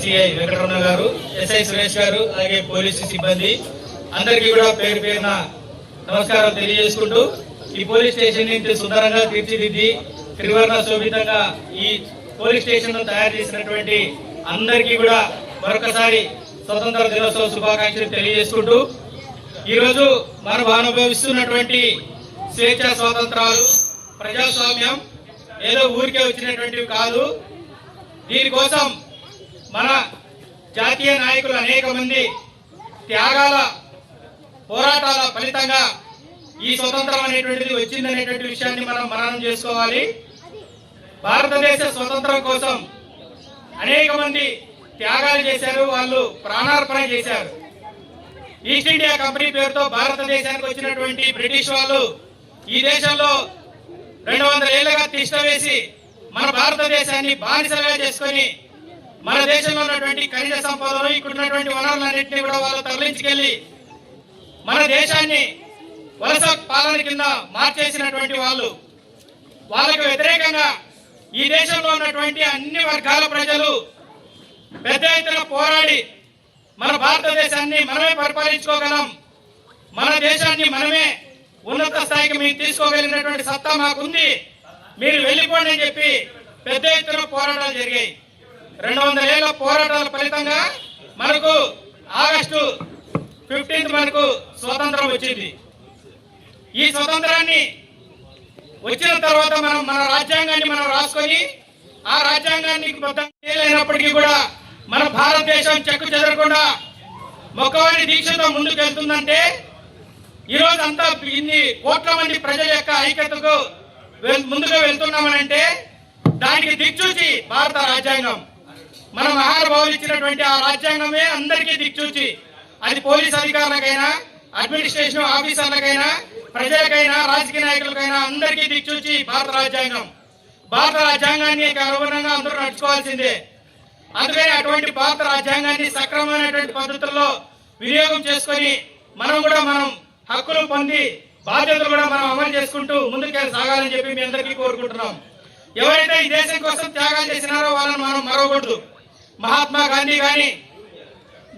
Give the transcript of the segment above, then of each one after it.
CI Venkataramana గారు, SI Suresh గారు, అలాగే పోలీసు సిబ్బంది అందరికీ కూడా పేరు పేరున నమస్కారం తెలియజేసుకుంటూ ఈ పోలీస్ స్టేషన్ ని సుందరంగా తీర్చిదిద్ది త్రివర్ణ శోభితంగా ఈ పోలీస్ స్టేషన్ తయారు చేసినటువంటి అందరికీ కూడా మరొకసారి స్వతంత్ర దినోత్సవ శుభాకాంక్షలు తెలియజేసుకుంటూ ఈరోజు మనం అనుభవిస్తున్నటువంటి స్వేచ్ఛ స్వాతంత్రాలు, ప్రజాస్వామ్యం ఏదో ఊరికే వచ్చినటువంటివి కాదు. దీనికోసం మన జాతీయ నాయకులు అనేక మంది త్యాగాల పోరాటాల ఫలితంగా ఈ స్వతంత్రం అనేటువంటిది వచ్చిందనేటువంటి విషయాన్ని మనం మననం చేసుకోవాలి. భారతదేశ స్వతంత్రం కోసం అనేక మంది త్యాగాలు చేశారు, వాళ్ళు ప్రాణార్పణ చేశారు. ఈస్ట్ ఇండియా కంపెనీ పేరుతో భారతదేశానికి వచ్చినటువంటి బ్రిటిష్ వాళ్ళు ఈ దేశంలో 200 ఏళ్లుగా తిష్ట వేసి మన భారతదేశాన్ని బానిసలుగా చేసుకొని మన దేశంలో ఉన్నటువంటి ఖనిజ సంపదలు, ఇక్కడ ఉన్నటువంటి వనరులన్నింటినీ కూడా వాళ్ళు తరలించుకెళ్లి మన దేశాన్ని వలస పాలన కింద మార్చేసినటువంటి వాళ్ళు. వాళ్ళకు వ్యతిరేకంగా ఈ దేశంలో ఉన్నటువంటి అన్ని వర్గాల ప్రజలు పెద్ద ఎత్తున పోరాడి మన భారతదేశాన్ని మనమే పరిపాలించుకోగలం, మన దేశాన్ని మనమే ఉన్నత స్థాయికి మేము తీసుకోగలిగినటువంటి సత్తా మాకుంది, మీరు వెళ్ళిపోండి అని చెప్పి పెద్ద ఎత్తున పోరాటాలు జరిగాయి. 200 ఏళ్ల పోరాటాల ఫలితంగా మనకు ఆగస్టు 15 మనకు స్వాతంత్రం వచ్చింది. ఈ స్వతంత్రాన్ని వచ్చిన తర్వాత మనం మన రాజ్యాంగాన్ని మనం రాసుకొని ఆ రాజ్యాంగాన్ని లేనప్పటికీ కూడా మన భారతదేశం చెక్కు చెదరకుండా మొక్కవారి దీక్షతో ముందుకు వెళ్తుందంటే ఈరోజు అంతా ఇన్ని కోట్ల మంది ప్రజల యొక్క ఐక్యతకు ముందుకు వెళ్తున్నామనంటే దానికి దిక్చూచి భారత రాజ్యాంగం, మన మహానుభావులు ఇచ్చినటువంటి ఆ రాజ్యాంగమే అందరికీ దిక్చూచి. అది పోలీస్ అధికారులకైనా, అడ్మినిస్ట్రేషన్ ఆఫీసర్లకైనా, ప్రజలకైనా, రాజకీయ నాయకులకైనా అందరికీ దిక్చూచి భారత రాజ్యాంగం. భారత రాజ్యాంగాన్ని అనుగుణంగా అందరూ నడుచుకోవాల్సిందే. అందుకని అటువంటి భారత రాజ్యాంగాన్ని సక్రమమైనటువంటి పద్ధతుల్లో వినియోగం చేసుకొని మనం హక్కులు పొంది బాధ్యతలు కూడా మనం అమలు చేసుకుంటూ ముందుకు సాగాలని చెప్పి మీ అందరికీ కోరుకుంటున్నాం. ఎవరైతే ఈ దేశం కోసం త్యాగాలు చేసినారో వాళ్ళని మనం మరవకూడదు. మహాత్మా గాంధీ గాని,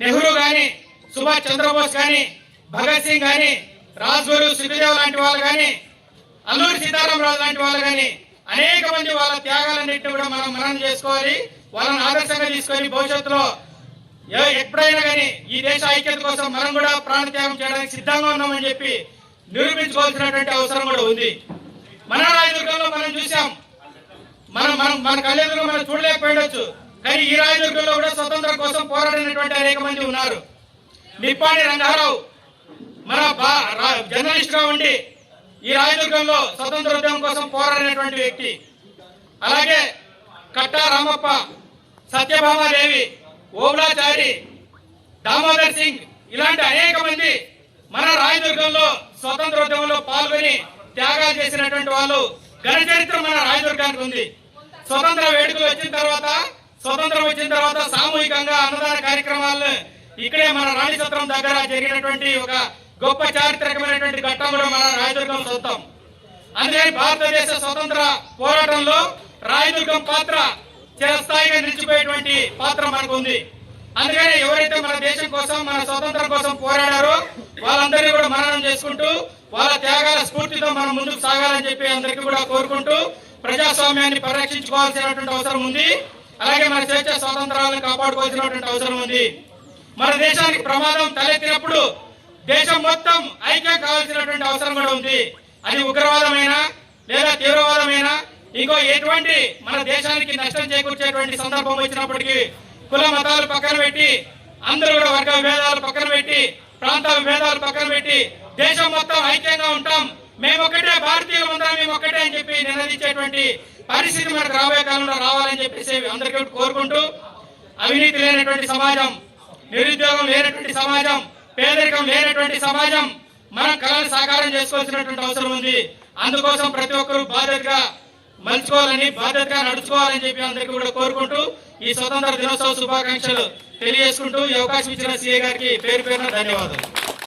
నెహ్రూ గాని, సుభాష్ చంద్రబోస్ గాని, భగత్ సింగ్ గాని, రాజ్గురు సుఖదేవ్ లాంటి వాళ్ళు గాని, అల్లూరి సీతారామరాజు లాంటి వాళ్ళు గాని అనేక మంది వాళ్ళ త్యాగాలన్నింటినీ కూడా మనం మననం చేసుకోవాలి. వాళ్ళని ఆదర్శంగా తీసుకొని భవిష్యత్తులో ఎప్పుడైనా కానీ ఈ దేశ ఐక్యత కోసం మనం కూడా ప్రాణత్యాగం చేయడానికి సిద్ధంగా ఉన్నామని చెప్పి నిరూపించుకోవాల్సినటువంటి అవసరం కూడా ఉంది. మన రాయదుర్గంలో మనం చూసాం, మన కళ్ళెదురుగా మనం చూడలేకపోయిండొచ్చు, కానీ ఈ రాయదుర్గంలో కూడా స్వతంత్రం కోసం పోరాడినటువంటి అనేక మంది ఉన్నారు. నిప్పాణి రంగారావు మన జర్నలిస్ట్ గా ఉండి ఈ రాయదుర్గంలో స్వతంత్ర ఉద్యమం కోసం పోరాడినటువంటి వ్యక్తి. అలాగే కట్టా రామప్ప, సత్యభామాదేవి, ఓబులాచారి, దామోదర్ సింగ్ ఇలాంటి అనేక మంది మన రాయదుర్గంలో స్వతంత్ర ఉద్యమంలో పాల్గొని త్యాగాలు చేసినటువంటి వాళ్ళు ఘన చరిత్ర మన రాయదుర్గానికి ఉంది. స్వతంత్రం వచ్చిన తర్వాత సామూహికంగా అన్నదాన కార్యక్రమాలను ఇక్కడే మన రాణి సత్రం దగ్గర జరిగినటువంటి ఒక గొప్ప చారిత్రకమైనటువంటి ఘట్టం కూడా మన రాయదుర్గం సొంతం. అందుకని భారతదేశ స్వతంత్ర పోరాటంలో రాయదుర్గం పాత్ర చిరస్థాయిగా నిలిచిపోయేటువంటి పాత్ర మనకు ఉంది. అందుకని ఎవరైతే మన దేశం కోసం, మన స్వతంత్రం కోసం పోరాడారో వాళ్ళందరినీ కూడా మననం చేసుకుంటూ వాళ్ళ త్యాగాల స్ఫూర్తితో మనం ముందుకు సాగాలని చెప్పి అందరికీ కూడా కోరుకుంటూ ప్రజాస్వామ్యాన్ని పరిరక్షించుకోవాల్సినటువంటి అవసరం ఉంది. అలాగే మన స్వేచ్ఛ స్వాతంత్రాలను కాపాడుకోవాల్సినటువంటి అవసరం ఉంది. మన దేశానికి ప్రమాదం తలెత్తినప్పుడు దేశం మొత్తం ఐక్యం కావాల్సినటువంటి అవసరం కూడా ఉంది. అది ఉగ్రవాదమైనా లేదా తీవ్రవాదమైనా ఇంకో ఎటువంటి మన దేశానికి నష్టం చేకూర్చేటువంటి సందర్భం వచ్చినప్పటికీ కుల మతాలు పక్కన పెట్టి, అందరూ కూడా వర్గ విభేదాలు పక్కన పెట్టి, ప్రాంత విభేదాలు పక్కన పెట్టి దేశం మొత్తం ఐక్యంగా ఉంటాం, మేమొక్కటే, భారతీయులు అందరం మేమొక్కటే అని చెప్పి నినదించేటువంటి పరిస్థితి మనకు రాబోయే కాలంలో రావాలని చెప్పేసి అందరికీ కోరుకుంటూ అవినీతి లేనటువంటి సమాజం, నిరుద్యోగం లేనటువంటి సమాజం, పేదరికం లేనటువంటి సమాజం మనం కళను సాకారం చేసుకోవాల్సినటువంటి అవసరం ఉంది. అందుకోసం ప్రతి ఒక్కరూ బాధ్యతగా మలుచుకోవాలని, బాధ్యతగా నడుచుకోవాలని చెప్పి అందరికీ కూడా కోరుకుంటూ ఈ స్వతంత్ర దినోత్సవ శుభాకాంక్షలు తెలియజేసుకుంటూ ఈ అవకాశం ఇచ్చిన సీఏ గారికి పేరు పేరున ధన్యవాదాలు.